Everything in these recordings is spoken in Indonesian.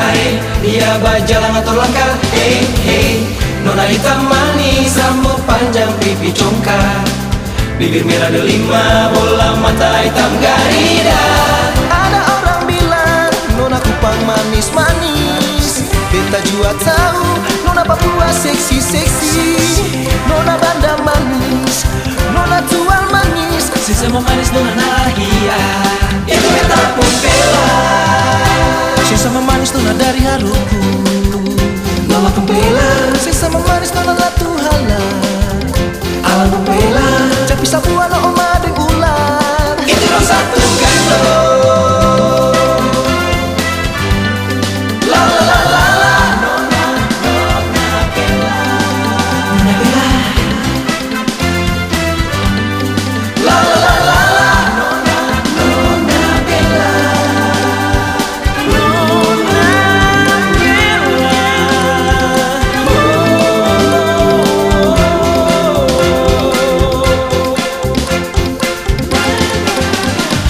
merah, dia berjalan atur langkah. Hey, hey, nona hitam manis, rambut panjang, pipi congkak, bibir merah delima, bola mata hitam garida. Ada orang bilang nona Kupang manis-manis, beta juga tahu nona Papua seksi-seksi. Nona Banda manis, nona Tual manis, Si semua manis nona Nahia, itu beta Pumpela. si sama manis nona dari Haruku, Nona Pumpela, si sama manis nona Latuhala, Alan Pumpela, Capi Sabua no Oma deng ular. itu lo satu gando. La la la la la, nona Bella, nona Bella. La la la la la, nona Bella.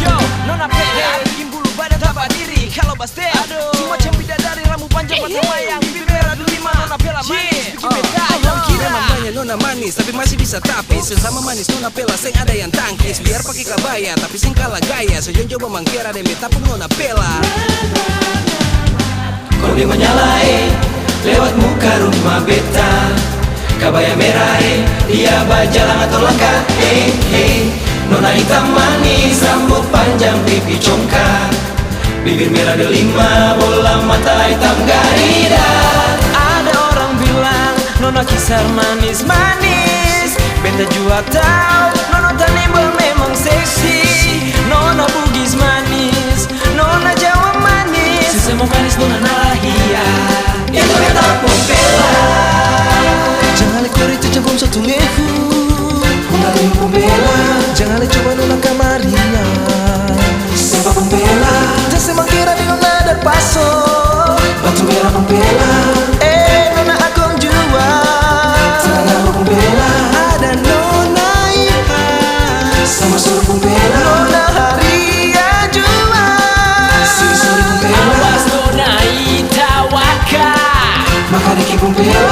Yo, nona Bella, bikin bulu badan tambah diri. Kalau bastel, cuma cempi dari rambut panjang mata mayang, bibir merah delima. Nona Bella manis, bikin beda yang kira. Namanya nona manis, tapi masih bisa tapis. Sesama manis nona Bella, seng ada yang tangkis. Biar pakai kabaya, tapi seng kalah gaya. Sejon coba mangkira dan beta pun nona Bella. Kalau dia menyalai lewat muka rumah beta, kabaya merah, dia berjalan atur langkah. Hey, hey, nona hitam manis, rambut panjang, pipi congkak, bibir merah delima, bola mata hitam garida. Ada orang bilang nona Kisar manis-manis, beta juga tahu nona Tanibel memang seksi. Nona Bugis manis, nona Jawa manis, Si semua manis nona Nahia, itu beta Pumpela. Jangan lekor itu cabung satu ngehu, Nona Pumpela, jangan le coba nona Kamaria, Sempa Pumpela, jangan semangkira di nona dan paso. batu merah Pumpela, Nona Agong jua, Tanah Pumpela, ada nona Ipa, sama suruh Pumpela, nona Haria jua. si suruh Pumpela, awas nona Itawaka. maka Diki Pumpela.